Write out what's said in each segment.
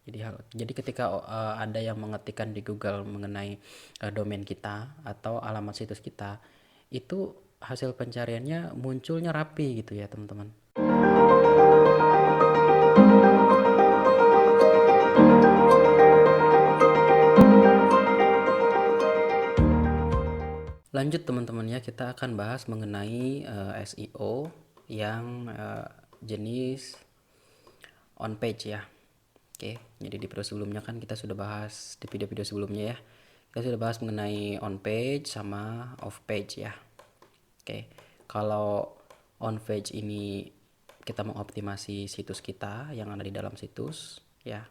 Jadi ketika ada yang mengetikkan di Google mengenai domain kita atau alamat situs kita, itu hasil pencariannya munculnya rapi gitu ya teman-teman. Lanjut teman-teman ya, kita akan bahas mengenai SEO yang jenis on page ya. Oke, jadi di video sebelumnya kan kita sudah bahas di video-video sebelumnya ya. Kita sudah bahas mengenai on page sama off page ya. Oke, kalau on page ini kita mengoptimasi situs kita yang ada di dalam situs ya.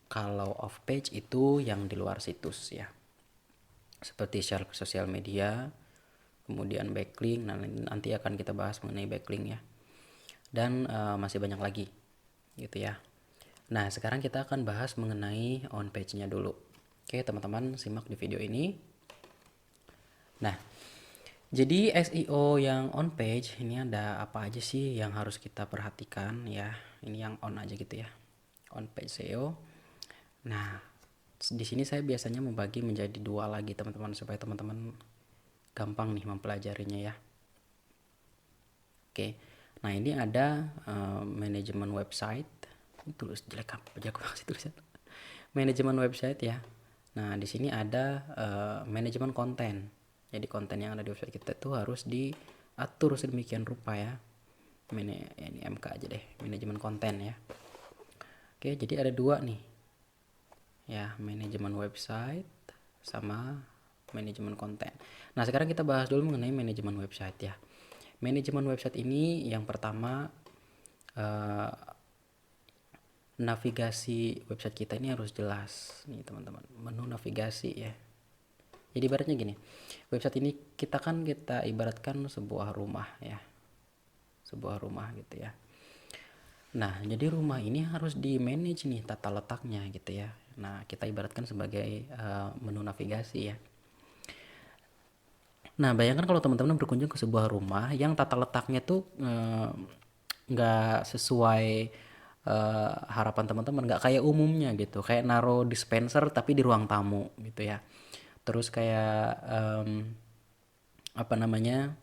Kalau off page itu yang di luar situs ya. Seperti share ke sosial media, kemudian backlink, nah nanti akan kita bahas mengenai backlink ya. Dan masih banyak lagi gitu ya. Nah, sekarang kita akan bahas mengenai on page-nya dulu. Oke, teman-teman simak di video ini. Nah, jadi SEO yang on page ini ada apa aja sih yang harus kita perhatikan ya? Ini yang on aja gitu ya. On page SEO. Nah, di sini saya biasanya membagi menjadi dua lagi teman-teman supaya teman-teman gampang nih mempelajarinya ya. Oke. Nah, ini ada manajemen website. Ini tulis jelek banget sih tulisan. Manajemen website ya. Nah, di sini ada manajemen konten. Jadi konten yang ada di website kita itu harus diatur sedemikian rupa ya. Ini MK aja deh, manajemen konten ya. Oke, jadi ada dua nih. Ya, manajemen website sama manajemen konten. Nah, sekarang kita bahas dulu mengenai manajemen website ya. Manajemen website ini yang pertama navigasi website kita ini harus jelas nih teman-teman. Menu navigasi ya. Jadi ibaratnya gini, website ini kita ibaratkan sebuah rumah ya, sebuah rumah gitu ya. Nah, jadi rumah ini harus di manage nih tata letaknya gitu ya. Nah, kita ibaratkan sebagai menu navigasi ya. Nah, bayangkan kalau teman-teman berkunjung ke sebuah rumah yang tata letaknya tuh nggak sesuai harapan teman-teman, nggak kayak umumnya gitu, kayak naro dispenser tapi di ruang tamu gitu ya. Terus kayak apa namanya,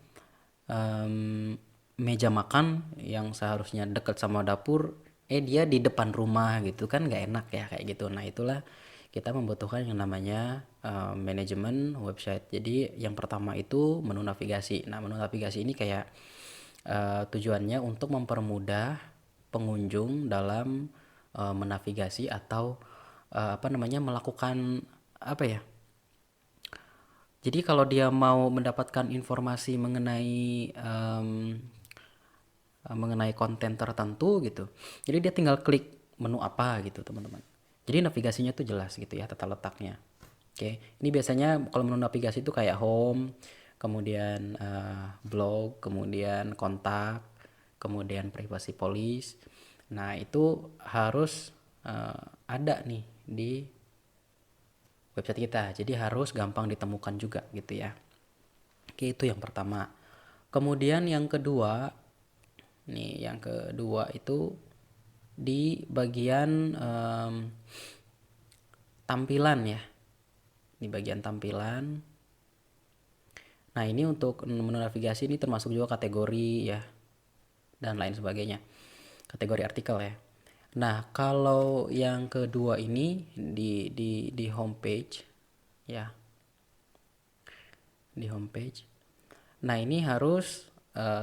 meja makan yang seharusnya dekat sama dapur, dia di depan rumah gitu kan, nggak enak ya kayak gitu. Nah, itulah kita membutuhkan yang namanya manajemen website. Jadi yang pertama itu menu navigasi. Nah, menu navigasi ini kayak tujuannya untuk mempermudah pengunjung dalam menavigasi atau apa namanya, melakukan apa ya. Jadi kalau dia mau mendapatkan informasi mengenai konten tertentu gitu. Jadi dia tinggal klik menu apa gitu, teman-teman. Jadi navigasinya tuh jelas gitu ya, tata letaknya. Oke, ini biasanya kalau menu navigasi itu kayak home, kemudian blog, kemudian kontak, kemudian privacy policy. Nah, itu harus ada nih di website kita. Jadi harus gampang ditemukan juga gitu ya. Oke, itu yang pertama. Kemudian yang kedua itu di bagian tampilan ya. Di bagian tampilan. Nah, ini untuk menu navigasi ini termasuk juga kategori ya dan lain sebagainya. Kategori artikel ya. Nah, kalau yang kedua ini di homepage ya. Di homepage. Nah, ini harus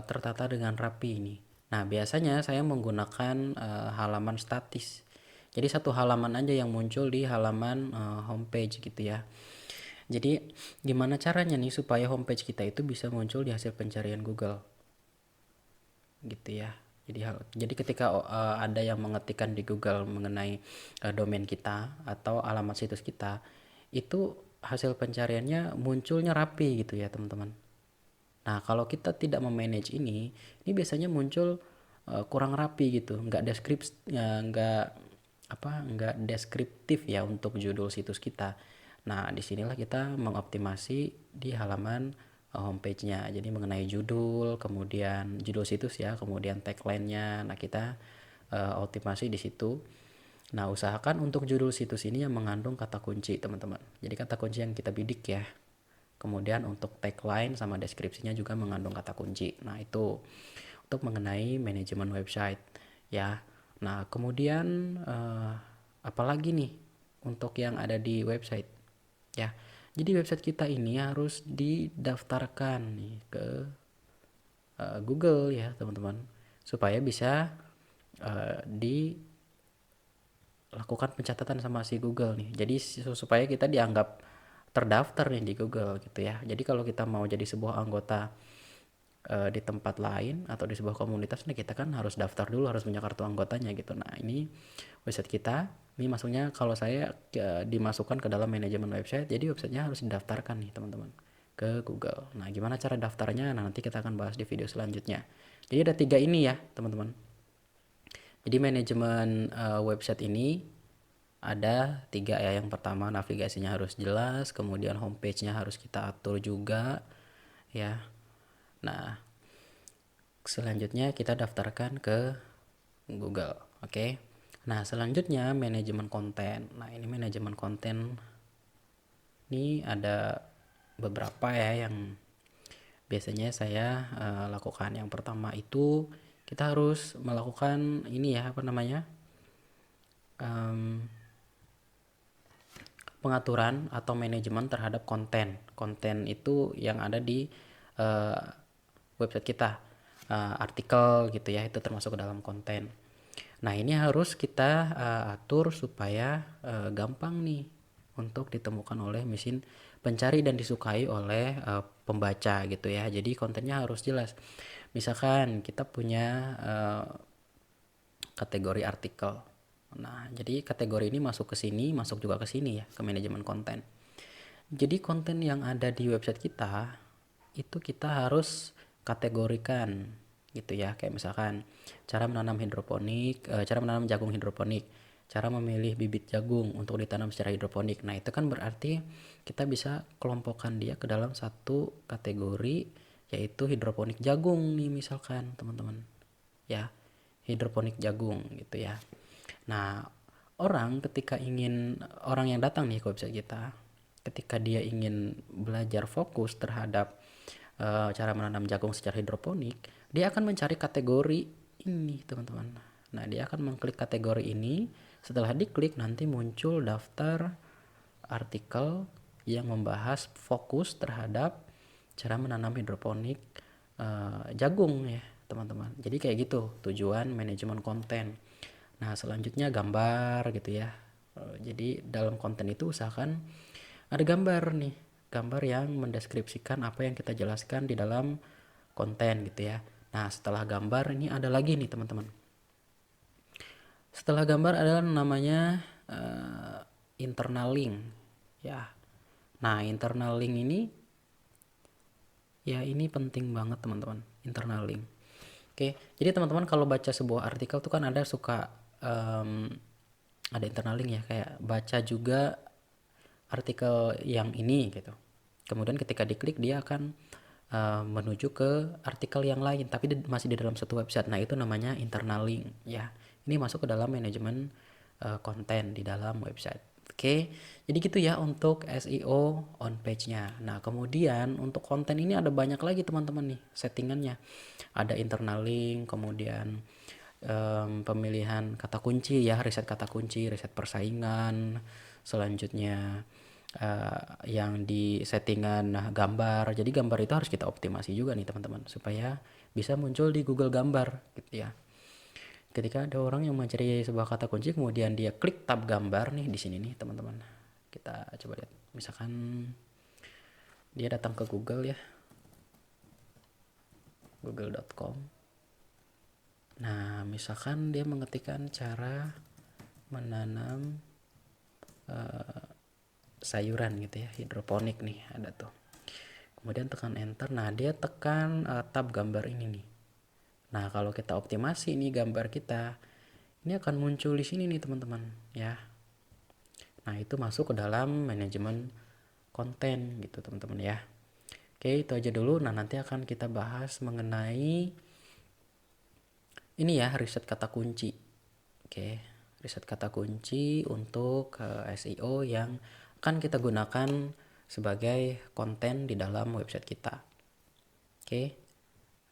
tertata dengan rapi ini. Nah, biasanya saya menggunakan halaman statis. Jadi satu halaman aja yang muncul di halaman homepage gitu ya. Jadi gimana caranya nih supaya homepage kita itu bisa muncul di hasil pencarian Google gitu ya. Jadi ketika ada yang mengetikkan di Google mengenai domain kita atau alamat situs kita, itu hasil pencariannya munculnya rapi gitu ya teman-teman. Nah, kalau kita tidak memanage ini biasanya muncul kurang rapi gitu, nggak deskriptif ya untuk judul situs kita. Nah, disinilah kita mengoptimasi di halaman homepage-nya. Jadi mengenai judul, kemudian judul situs ya, kemudian tagline-nya. Nah, kita optimasi di situ. Nah, usahakan untuk judul situs ini yang mengandung kata kunci, teman-teman. Jadi kata kunci yang kita bidik ya. Kemudian untuk tagline sama deskripsinya juga mengandung kata kunci. Nah, itu untuk mengenai manajemen website ya. Nah, kemudian apalagi nih untuk yang ada di website ya. Jadi website kita ini harus didaftarkan nih ke Google ya, teman-teman. Supaya bisa dilakukan pencatatan sama si Google nih. Jadi supaya kita dianggap terdaftar nih di Google gitu ya. Jadi kalau kita mau jadi sebuah anggota di tempat lain atau di sebuah komunitas nih, kita kan harus daftar dulu, harus punya kartu anggotanya gitu. Nah, ini website kita ini maksudnya kalau saya dimasukkan ke dalam manajemen website, jadi websitenya harus didaftarkan nih teman-teman ke Google. Nah, gimana cara daftarnya? Nah, nanti kita akan bahas di video selanjutnya. Jadi ada 3 ini ya teman-teman. Jadi manajemen website ini ada 3 ya. Yang pertama, navigasinya harus jelas, kemudian homepage-nya harus kita atur juga ya. Nah, selanjutnya kita daftarkan ke Google. Oke. Nah, selanjutnya manajemen konten. Nah, ini manajemen konten ini ada beberapa ya yang biasanya saya lakukan. Yang pertama itu kita harus melakukan ini ya, apa namanya? Pengaturan atau manajemen terhadap konten. Konten itu yang ada di uh, website kita. Artikel gitu ya, itu termasuk ke dalam konten. Nah, ini harus kita atur supaya gampang nih untuk ditemukan oleh mesin pencari dan disukai oleh pembaca gitu ya. Jadi kontennya harus jelas. Misalkan kita punya kategori artikel. Nah, jadi kategori ini masuk ke sini, masuk juga ke sini ya, ke manajemen konten. Jadi konten yang ada di website kita itu kita harus kategorikan gitu ya. Kayak misalkan cara menanam hidroponik, cara menanam jagung hidroponik, cara memilih bibit jagung untuk ditanam secara hidroponik. Nah, itu kan berarti kita bisa kelompokkan dia ke dalam satu kategori, yaitu hidroponik jagung nih misalkan, teman-teman. Ya, hidroponik jagung gitu ya. Nah, orang yang datang nih ke website kita, ketika dia ingin belajar fokus terhadap cara menanam jagung secara hidroponik, dia akan mencari kategori ini, teman-teman. Nah, dia akan mengklik kategori ini. Setelah diklik, nanti muncul daftar artikel yang membahas fokus terhadap cara menanam hidroponik jagung ya, teman-teman. Jadi kayak gitu tujuan manajemen konten. Nah, selanjutnya gambar gitu ya. Jadi dalam konten itu usahakan ada gambar nih, gambar yang mendeskripsikan apa yang kita jelaskan di dalam konten gitu ya. Nah, setelah gambar ini ada lagi nih teman-teman. Setelah gambar adalah namanya internal link ya. Nah, internal link ini ya, ini penting banget teman-teman, internal link. Oke, jadi teman-teman kalau baca sebuah artikel tuh kan ada suka ada internal link ya, kayak baca juga artikel yang ini gitu. Kemudian ketika diklik dia akan menuju ke artikel yang lain, tapi masih di dalam satu website. Nah, itu namanya internal link ya. Ini masuk ke dalam manajemen konten di dalam website. Oke, jadi gitu ya untuk SEO on page-nya. Nah, kemudian untuk konten ini ada banyak lagi teman-teman nih settingannya. Ada internal link, kemudian pemilihan kata kunci ya, riset kata kunci, riset persaingan. Selanjutnya yang di settingan gambar. Jadi gambar itu harus kita optimasi juga nih teman-teman, supaya bisa muncul di Google Gambar gitu ya. Ketika ada orang yang mencari sebuah kata kunci, kemudian dia klik tab gambar nih di sini nih teman-teman. Kita coba lihat. Misalkan dia datang ke Google ya, google.com. Nah, misalkan dia mengetikkan cara menanam sayuran gitu ya, hidroponik nih ada tuh. Kemudian tekan enter. Nah, dia tekan tab gambar ini nih. Nah, kalau kita optimasi ini gambar kita, ini akan muncul di sini nih teman-teman ya. Nah, itu masuk ke dalam manajemen konten gitu teman-teman ya. Oke, itu aja dulu. Nah, nanti akan kita bahas mengenai ini ya, riset kata kunci. Oke. riset kata kunci untuk SEO yang akan kita gunakan sebagai konten di dalam website kita. Oke.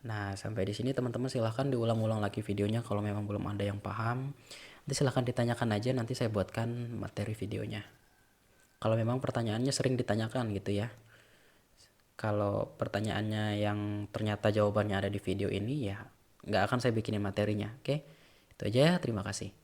Nah, sampai di sini teman-teman silahkan diulang-ulang lagi videonya kalau memang belum ada yang paham. Nanti silahkan ditanyakan aja, nanti saya buatkan materi videonya. Kalau memang pertanyaannya sering ditanyakan gitu ya. Kalau pertanyaannya yang ternyata jawabannya ada di video ini ya nggak akan saya bikinin materinya. Oke, itu aja ya. Terima kasih.